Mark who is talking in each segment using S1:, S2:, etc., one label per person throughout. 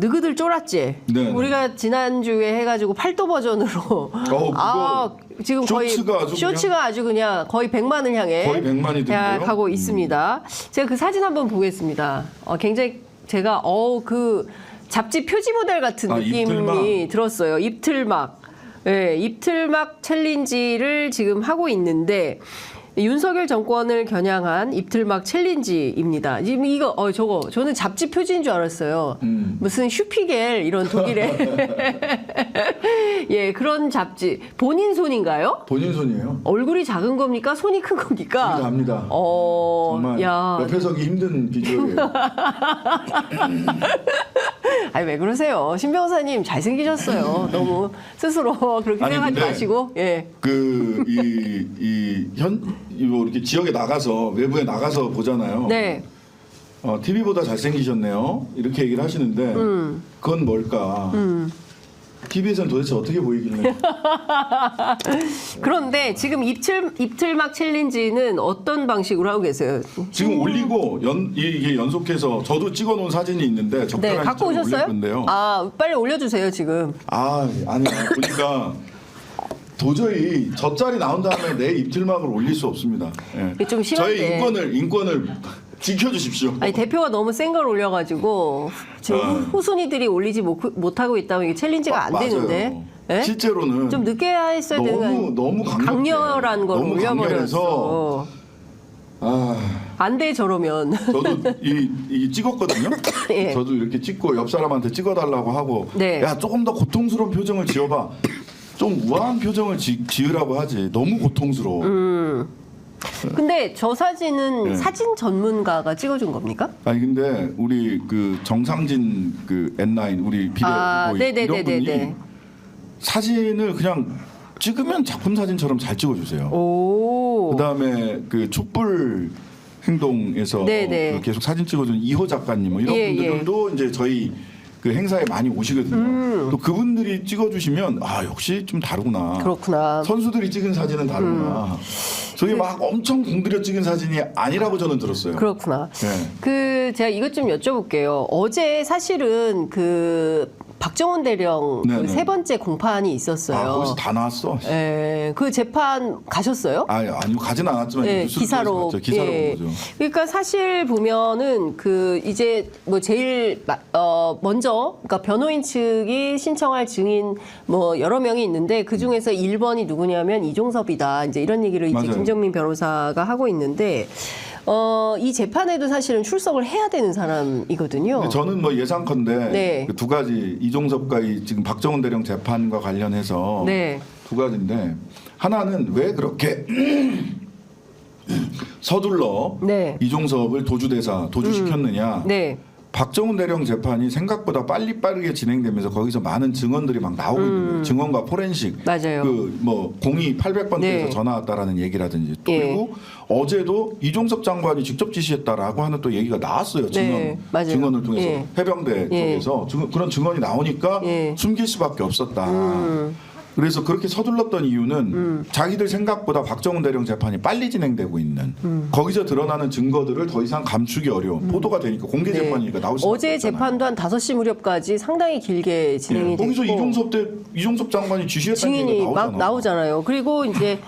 S1: 느그들 쫄았지?
S2: 네.
S1: 우리가 지난주에 해가지고 8도 버전으로 지금 거의 쇼츠가 아주 그냥 거의 100만을 향해
S2: 거의 100만이
S1: 가고 있습니다. 제가 그 사진 한번 보겠습니다. 굉장히 제가 그 잡지 표지 모델 같은 느낌이
S2: 입틀막.
S1: 들었어요. 입틀막. 네, 입틀막 챌린지를 지금 하고 있는데 윤석열 정권을 겨냥한 입틀막 챌린지입니다. 지금 이거 저는 잡지 표지인 줄 알았어요. 무슨 슈피겔 이런 독일의 예, 그런 잡지. 본인 손인가요?
S2: 본인 손이에요.
S1: 얼굴이 작은 겁니까? 손이 큰 겁니까?
S2: 압니다. 정말 옆에 서기 힘든 비주얼이에요.
S1: 아니 왜 그러세요? 신 변호사님 잘생기셨어요. 너무 스스로 그렇게 생각하지 마시고. 예.
S2: 이렇게 지역에 나가서 외부에 나가서 보잖아요.
S1: 네.
S2: TV보다 잘생기셨네요. 이렇게 얘기를 하시는데 그건 뭘까? TV에서는 도대체 어떻게 보이길래?
S1: 그런데 지금 입틀막 챌린지는 어떤 방식으로 하고 계세요?
S2: 지금 올리고 이게 연속해서 저도 찍어놓은 사진이 있는데 적절한
S1: 네, 갖고
S2: 시점에
S1: 오셨어요?
S2: 올릴 건데요.
S1: 빨리 올려주세요 지금.
S2: 아니야. 보니까 도저히 저 짤이 나온 다음에 내 입틀막을 올릴 수 없습니다. 예.
S1: 좀 심한데.
S2: 저의 인권을 지켜주십시오.
S1: 아니 대표가 너무 센 걸 올려가지고 지금 후순위들이 올리지 못하고 있다면 이게 챌린지가 안 되는데. 예?
S2: 실제로는
S1: 좀 늦게 했어야 되는
S2: 너무
S1: 강렬한 걸 올려버렸어. 안 돼 저러면.
S2: 저도 이 찍었거든요.
S1: 예.
S2: 저도 이렇게 찍고 옆 사람한테 찍어달라고 하고
S1: 네.
S2: 야 조금 더 고통스러운 표정을 지어봐. 좀 우아한 표정을 지으라고 하지. 너무 고통스러워.
S1: 근데 저 사진은
S2: 네.
S1: 사진 전문가가 찍어준 겁니까?
S2: 아니 근데 우리 그 정상진 그 N9 우리 비례 이런 분이 사진을 그냥 찍으면 작품 사진처럼 잘 찍어주세요.
S1: 오.
S2: 그다음에 그 촛불 행동에서 그 계속 사진 찍어주는 이호 작가님 뭐 이런 분들도 이제 저희 그 행사에 많이 오시거든요. 또 그분들이 찍어주시면 역시 좀 다르구나.
S1: 그렇구나.
S2: 선수들이 찍은 사진은 다르구나. 저게 막 엄청 공들여 찍은 사진이 아니라고 저는 들었어요.
S1: 그렇구나.
S2: 네.
S1: 제가 이것 좀 여쭤볼게요. 어제 사실은 박정원 대령 세 번째 공판이 있었어요.
S2: 거기서 다 나왔어.
S1: 예, 그 재판 가셨어요?
S2: 아니요, 가진 않았지만
S1: 기사로
S2: 본 거죠.
S1: 그러니까 사실 보면은 이제 제일 먼저 그러니까 변호인 측이 신청할 증인 여러 명이 있는데 그 중에서 1번이 누구냐면 이종섭이다. 이제 이런 얘기를 이제 김정민 변호사가 하고 있는데. 이 재판에도 사실은 출석을 해야 되는 사람이거든요.
S2: 저는 예상컨대 그 두 가지 이종섭과 지금 박정원 대령 재판과 관련해서 두 가지인데 하나는 왜 그렇게 서둘러 이종섭을 도주시켰느냐. 박정원 대령 재판이 생각보다 빠르게 진행되면서 거기서 많은 증언들이 막 나오고 있는 거예요. 증언과 포렌식.
S1: 맞아요.
S2: 공이 800번대에서 전화 왔다라는 얘기라든지 또 그리고 어제도 이종섭 장관이 직접 지시했다라고 하는 또 얘기가 나왔어요. 증언을 통해서 해병대 쪽에서 그런 증언이 나오니까 숨길 수밖에 없었다. 그래서 그렇게 서둘렀던 이유는 자기들 생각보다 박정원 대령 재판이 빨리 진행되고 있는 거기서 드러나는 증거들을 더 이상 감추기 어려운 보도가 되니까 공개 재판이니까 나올 수
S1: 어제 재판도 한 5시 무렵까지 상당히 길게 진행이 됐고
S2: 거기서 이종섭 장관이 지시했다는
S1: 얘기가 막 나오잖아요. 그리고 이제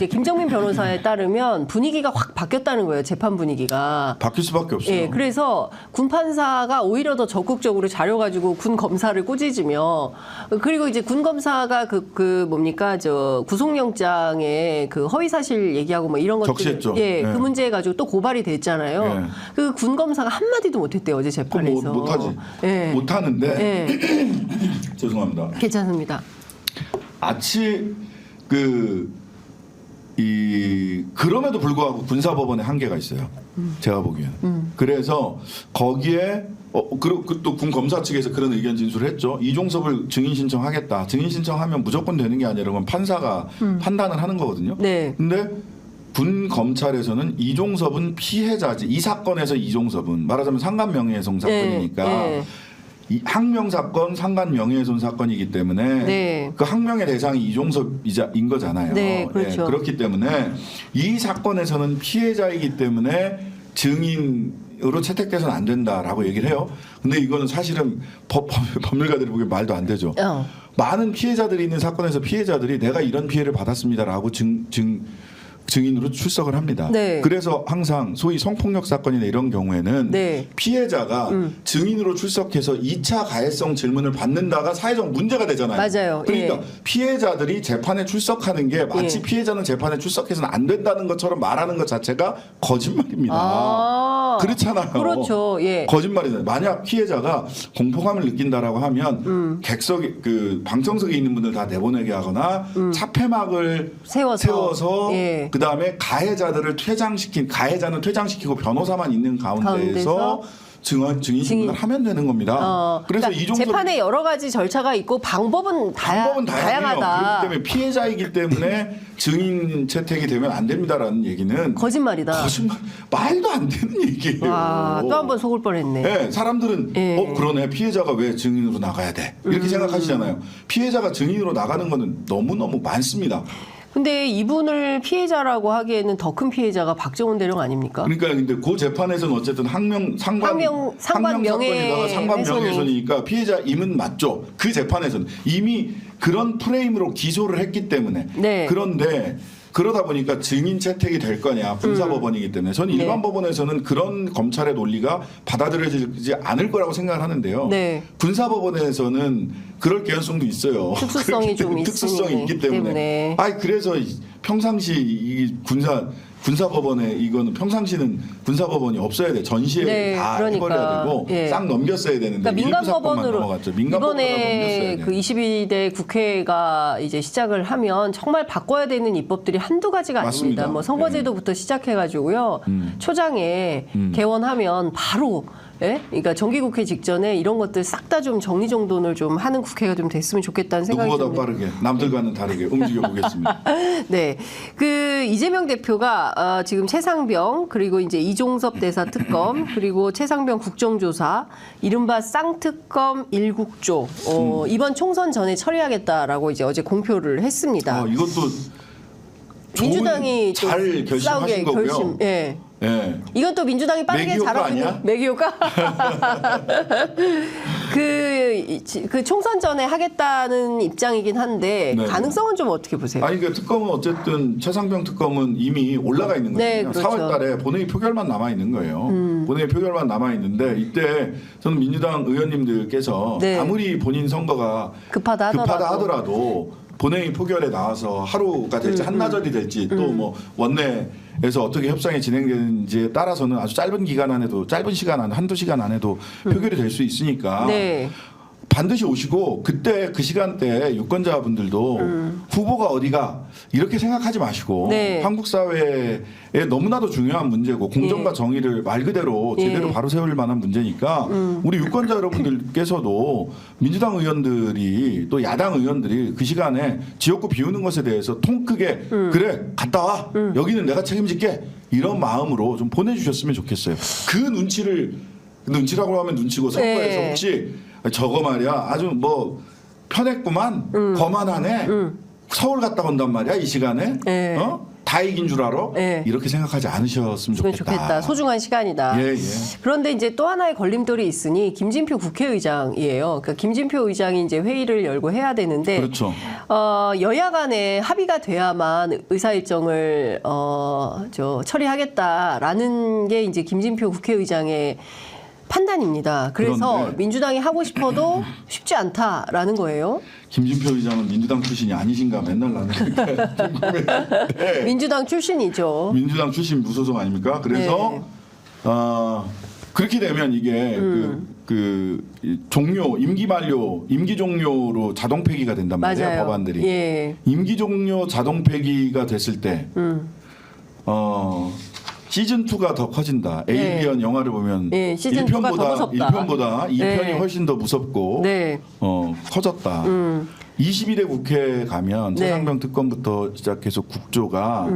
S1: 김정민 변호사에 따르면 분위기가 확 바뀌었다는 거예요. 재판 분위기가.
S2: 바뀔 수밖에 없어요.
S1: 그래서 군 판사가 오히려 더 적극적으로 자료 가지고 군 검사를 꾸짖으며 그리고 이제 군 검사가 구속영장에 허위 사실 얘기하고 이런 것들
S2: 적시했죠.
S1: 그 문제 가지고 또 고발이 됐잖아요. 그 군 검사가 한 마디도 못했대요 어제 재판에서.
S2: 못하지. 못하는데 죄송합니다.
S1: 괜찮습니다.
S2: 그럼에도 불구하고 군사법원에 한계가 있어요. 제가 보기에는. 그래서 거기에 그리고 또 군 검사 측에서 그런 의견 진술을 했죠. 이종섭을 증인 신청하겠다. 증인 신청하면 무조건 되는 게 아니라 그건 판사가 판단을 하는 거거든요. 근데 군 검찰에서는 이종섭은 피해자지. 이 사건에서 이종섭은 말하자면 상간 명예훼손 사건이니까 이 항명 사건, 상간 명예훼손 사건이기 때문에 그 항명의 대상이 이종섭인 거잖아요.
S1: 그렇죠.
S2: 그렇기 때문에 이 사건에서는 피해자이기 때문에 증인 증인으로 채택돼서는 안 된다라고 얘기를 해요. 근데 이거는 사실은 법률가들이 보기엔 말도 안 되죠. 많은 피해자들이 있는 사건에서 피해자들이 내가 이런 피해를 받았습니다라고 증인으로 출석을 합니다.
S1: 네.
S2: 그래서 항상 소위 성폭력 사건이나 이런 경우에는
S1: 네.
S2: 피해자가 증인으로 출석해서 2차 가해성 질문을 받는다가 사회적 문제가 되잖아요.
S1: 맞아요.
S2: 그러니까
S1: 예.
S2: 피해자들이 재판에 출석하는 게 마치
S1: 예.
S2: 피해자는 재판에 출석해서는 안 된다는 것처럼 말하는 것 자체가 거짓말입니다.
S1: 아,
S2: 그렇잖아요.
S1: 그렇죠. 예.
S2: 거짓말이잖아요. 만약 피해자가 공포감을 느낀다라고 하면 객석에 그 방청석에 있는 분들 다 내보내게 하거나 차폐막을 세워서
S1: 예.
S2: 그 다음에 가해자들을 가해자는 퇴장시키고 변호사만 있는 가운데에서 증인 신문을 하면 되는 겁니다. 그래서
S1: 그러니까
S2: 이종섭
S1: 재판에 여러 가지 절차가 있고 방법은
S2: 다양해요.
S1: 다양하다.
S2: 그렇기 때문에 피해자이기 때문에 증인 채택이 되면 안 됩니다라는 얘기는
S1: 거짓말이다.
S2: 거짓말, 말도 안 되는 얘기예요.
S1: 와, 또 한 번 속을 뻔했네.
S2: 네, 사람들은
S1: 예.
S2: 그러네, 피해자가 왜 증인으로 나가야 돼 이렇게 생각하시잖아요. 피해자가 증인으로 나가는 거는 너무너무 많습니다.
S1: 근데 이분을 피해자라고 하기에는 더 큰 피해자가 박정훈 대령 아닙니까?
S2: 그러니까 근데 그 재판에서는 어쨌든 상관
S1: 명예훼손이.
S2: 상관 명예훼손이니까 피해자임은 맞죠. 그 재판에서는 이미 그런 프레임으로 기소를 했기 때문에.
S1: 네.
S2: 그런데 그러다 보니까 증인 채택이 될 거냐, 군사법원이기 때문에 저는 일반
S1: 네.
S2: 법원에서는 그런 검찰의 논리가 받아들여지지 않을 거라고 생각을 하는데요.
S1: 네.
S2: 군사법원에서는 그럴 개연성도 있어요.
S1: 특수성이 좀
S2: 특수성이 있기 때문에. 그래서 평상시 이 군사법원에 이거는 평상시는 군사법원이 없어야 돼. 전시에
S1: 네,
S2: 다
S1: 그러니까.
S2: 해버려야 되고
S1: 예.
S2: 싹 넘겼어야 되는데
S1: 그러니까 민간 법원으로
S2: 넘어갔죠. 민간 법원으로
S1: 이번에
S2: 넘겼어야
S1: 그
S2: 돼.
S1: 22대 국회가 이제 시작을 하면 정말 바꿔야 되는 입법들이 한두 가지가
S2: 맞습니다.
S1: 아닙니다. 뭐 선거제도부터 시작해가지고요. 초장에 개원하면 바로. 예? 그러니까 정기국회 직전에 이런 것들 싹 다 좀 정리정돈을 좀 하는 국회가 좀 됐으면 좋겠다는 생각이
S2: 누구보다
S1: 듭니다.
S2: 빠르게 남들과는 다르게 움직여 보겠습니다.
S1: 네, 그 이재명 대표가 지금 최상병 그리고 이제 이종섭 대사 특검 그리고 최상병 국정조사 이른바 쌍특검 1국조 이번 총선 전에 처리하겠다라고 이제 어제 공표를 했습니다.
S2: 이것도
S1: 민주당이
S2: 잘 결심하신 거고요.
S1: 예.
S2: 예.
S1: 이건 또 민주당이 빠르게
S2: 매기효과
S1: 잘하고
S2: 아니야?
S1: 있는 매기효과. 그 총선 전에 하겠다는 입장이긴 한데
S2: 네.
S1: 가능성은 좀 어떻게 보세요?
S2: 아니 그 특검은 어쨌든 최상병 특검은 이미 올라가 있는 거예요.
S1: 네, 그렇죠.
S2: 4월달에 본회의 표결만 남아 있는 거예요. 본회의 표결만 남아 있는데 이때 저는 민주당 의원님들께서
S1: 네.
S2: 아무리 본인 선거가
S1: 급하다
S2: 하더라도 본회의 표결에 나와서 하루가 될지 한나절이 될지 또 뭐 원내에서 어떻게 협상이 진행되는지에 따라서는 아주 짧은 기간 안에도 짧은 시간 안에 한두 시간 안에도 표결이 될 수 있으니까
S1: 네.
S2: 반드시 오시고 그때 그 시간대에 유권자분들도 후보가 어디가 이렇게 생각하지 마시고
S1: 네.
S2: 한국 사회에 너무나도 중요한 문제고 공정과 정의를 말 그대로 제대로 바로 세울 만한 문제니까 우리 유권자 여러분들께서도 민주당 의원들이 또 야당 의원들이 그 시간에 지역구 비우는 것에 대해서 통 크게 그래 갔다 와 여기는 내가 책임질게 이런 마음으로 좀 보내주셨으면 좋겠어요. 그 눈치라고 하면 눈치고 선거에서
S1: 네.
S2: 혹시 저거 말이야 아주 뭐 편했구만 거만하네 서울 갔다 온단 말이야 이 시간에
S1: 네.
S2: 다 이긴 줄 알아
S1: 네.
S2: 이렇게 생각하지 않으셨으면 좋겠다.
S1: 소중한 시간이다.
S2: 예.
S1: 그런데 이제 또 하나의 걸림돌이 있으니 김진표 국회의장이에요. 그러니까 김진표 의장이 이제 회의를 열고 해야 되는데
S2: 그렇죠.
S1: 여야 간에 합의가 돼야만 의사 일정을 처리하겠다라는 게 이제 김진표 국회의장의 판단입니다. 그래서
S2: 그런데
S1: 민주당이 하고 싶어도 쉽지 않다라는 거예요.
S2: 김진표 의장은 민주당 출신이 아니신가 맨날 나는 궁금해.
S1: 민주당 출신이죠.
S2: 민주당 출신 무소속 아닙니까? 그래서 그렇게 되면 이게 종료 임기 만료 임기 종료로 자동 폐기가 된단 말이에요.
S1: 맞아요.
S2: 법안들이
S1: 예.
S2: 임기 종료 자동 폐기가 됐을 때 시즌 2가 더 커진다. 에이리언 영화를 보면
S1: 예, 시즌 2가 더 무섭다.
S2: 1편보다 2편이
S1: 네.
S2: 훨씬 더 무섭고
S1: 네.
S2: 커졌다. 22대 국회에 가면
S1: 네.
S2: 최상병 특검부터 시작해서 국조가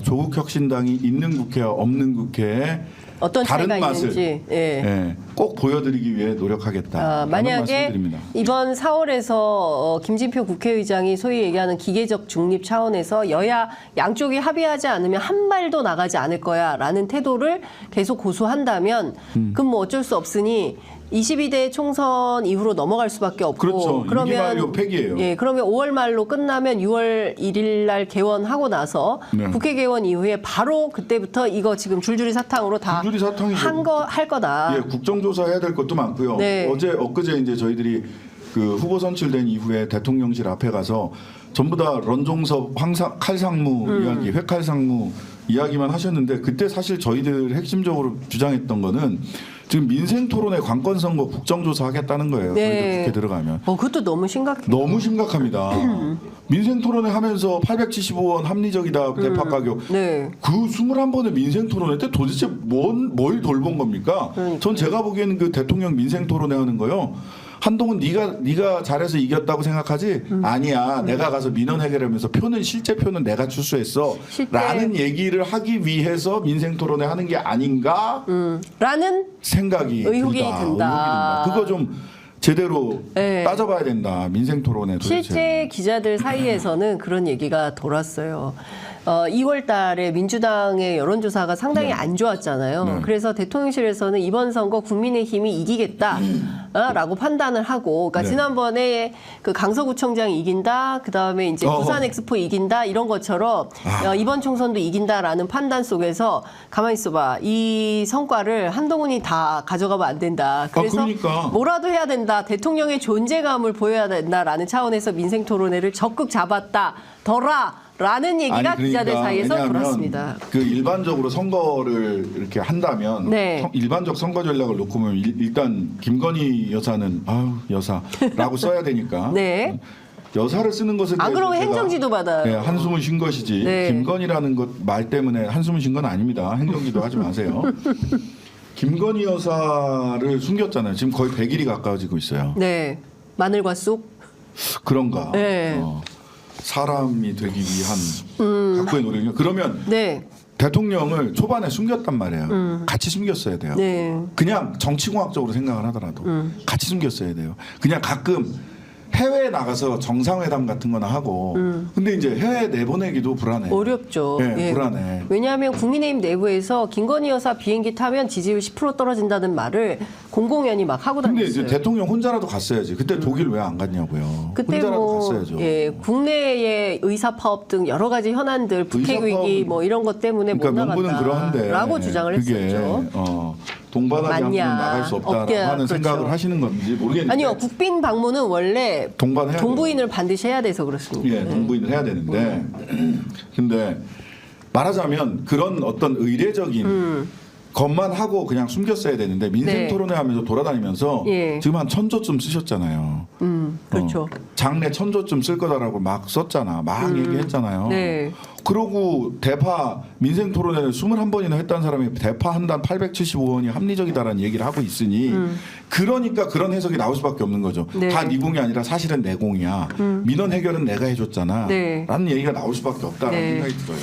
S2: 조국혁신당이 있는 국회와 없는 국회에
S1: 어떤
S2: 다른
S1: 차이가
S2: 맛을
S1: 있는지. 예.
S2: 예, 꼭 보여드리기 위해 노력하겠다.
S1: 만약에
S2: 말씀드립니다.
S1: 이번 4월에서 김진표 국회의장이 소위 얘기하는 기계적 중립 차원에서 여야 양쪽이 합의하지 않으면 한 발도 나가지 않을 거야라는 태도를 계속 고수한다면 그럼 뭐 어쩔 수 없으니 22대 총선 이후로 넘어갈 수밖에 없고
S2: 그렇죠. 임기 만료 폐기예요.
S1: 예, 그러면 5월 말로 끝나면 6월 1일 날 개원하고 나서
S2: 네.
S1: 국회 개원 이후에 바로 그때부터 이거 지금 줄줄이 사탕으로 다
S2: 줄줄이 사탕이죠.
S1: 할 거다.
S2: 예, 국정조사 해야 될 것도 많고요.
S1: 네.
S2: 엊그제 이제 저희들이 그 후보 선출된 이후에 대통령실 앞에 가서 전부 다 런종섭, 칼상무 이야기, 회칼상무 이야기만 하셨는데 그때 사실 저희들 핵심적으로 주장했던 거는 지금 민생 토론의 관건 선거 국정조사 하겠다는 거예요.
S1: 네.
S2: 저희들 국회 들어가면.
S1: 그것도 너무 심각해요.
S2: 너무 심각합니다. 민생 토론회 하면서 875원 합리적이다 대파 가격.
S1: 네.
S2: 그 21번의 민생 토론회 때 도대체 뭘 돌본 겁니까?
S1: 그러니까요.
S2: 전 제가 보기에는 그 대통령 민생 토론회 하는 거요. 한동훈 네가 잘해서 이겼다고 생각하지? 아니야. 내가 가서 민원 해결하면서 실제 표는 내가 출수했어.
S1: 실제-
S2: 라는 얘기를 하기 위해서 민생 토론회 하는 게 아닌가?
S1: 라는
S2: 생각이
S1: 의혹이
S2: 든다.
S1: 든다.
S2: 그거 좀 제대로
S1: 네.
S2: 따져봐야 된다. 민생 토론회 도대체.
S1: 실제 기자들 사이에서는 그런 얘기가 돌았어요. 2월 달에 민주당의 여론조사가 상당히
S2: 네.
S1: 안 좋았잖아요.
S2: 네.
S1: 그래서 대통령실에서는 이번 선거 국민의힘이 이기겠다라고 판단을 하고, 그러니까
S2: 네.
S1: 지난번에 그 강서구청장이 이긴다, 그 다음에 이제
S2: 어허.
S1: 부산 엑스포 이긴다 이런 것처럼 이번 총선도 이긴다라는 판단 속에서 가만히 있어봐. 이 성과를 한동훈이 다 가져가면 안 된다. 그래서
S2: 그러니까.
S1: 뭐라도 해야 된다. 대통령의 존재감을 보여야 된다라는 차원에서 민생 토론회를 적극 잡았다더라. 라는 얘기가
S2: 아니,
S1: 기자들 사이에서
S2: 왜냐하면
S1: 돌았습니다.
S2: 그 일반적으로 선거를 이렇게 한다면
S1: 네.
S2: 일반적 선거 전략을 놓고 보면 일단 김건희 여사는 여사라고 써야 되니까
S1: 네.
S2: 여사를 쓰는 것에 대해서
S1: 안 그러면
S2: 제가,
S1: 행정지도 받아요.
S2: 네, 한숨을 쉰 것이지
S1: 네.
S2: 김건희라는 것 말 때문에 한숨을 쉰 건 아닙니다. 행정지도 하지 마세요. 김건희 여사를 숨겼잖아요. 지금 거의 100일이 가까워지고 있어요.
S1: 네. 마늘과 쑥.
S2: 그런가?
S1: 네.
S2: 사람이 되기 위한 각고의 노력이요. 그러면
S1: 네.
S2: 대통령을 초반에 숨겼단 말이에요. 같이 숨겼어야 돼요.
S1: 네.
S2: 그냥 정치공학적으로 생각을 하더라도 같이 숨겼어야 돼요. 그냥 가끔 해외에 나가서 정상회담 같은 거나 하고 근데 이제 해외 내보내기도 불안해.
S1: 어렵죠.
S2: 예, 불안해.
S1: 왜냐하면 국민의힘 내부에서 김건희 여사 비행기 타면 지지율 10% 떨어진다는 말을 공공연히 막 하고
S2: 근데
S1: 다녔어요.
S2: 이제 대통령 혼자라도 갔어야지. 그때 독일 왜 안 갔냐고요.
S1: 그때
S2: 혼자라도
S1: 뭐
S2: 갔어야죠.
S1: 예, 국내의 의사 파업 등 여러 가지 현안들, 북핵 위기
S2: 파업은-
S1: 뭐 이런 것 때문에
S2: 그러니까
S1: 못
S2: 문구는 그러한데
S1: 나갔다라고 주장을
S2: 그게,
S1: 했었죠.
S2: 동반하지 않고는
S1: 맞냐.
S2: 나갈 수 없다라고
S1: 없게,
S2: 하는
S1: 그렇죠.
S2: 생각을 하시는 건지 모르겠는데
S1: 아니요, 국빈 방문은 원래
S2: 동반해야
S1: 동부인을 반드시 해야 돼서 그렇습니다.
S2: 예, 동부인을 해야 되는데 근데 말하자면 그런 어떤 의례적인 것만 하고 그냥 숨겼어야 되는데 민생
S1: 네.
S2: 토론회 하면서 돌아다니면서
S1: 예.
S2: 지금 한 1000조쯤 쓰셨잖아요.
S1: 그렇죠.
S2: 장래 1000조쯤 쓸 거다라고 막 썼잖아. 막 얘기했잖아요.
S1: 네.
S2: 그러고 대파 민생 토론회를 21번이나 했다는 사람이 대파 한 단 875원이 합리적이다라는 얘기를 하고 있으니 그러니까 그런 해석이 나올 수밖에 없는 거죠.
S1: 네.
S2: 다 네 공이 아니라 사실은 내 공이야. 민원 해결은 내가 해줬잖아.
S1: 네.
S2: 라는 얘기가 나올 수밖에 없다라는
S1: 네.
S2: 생각이 들어요.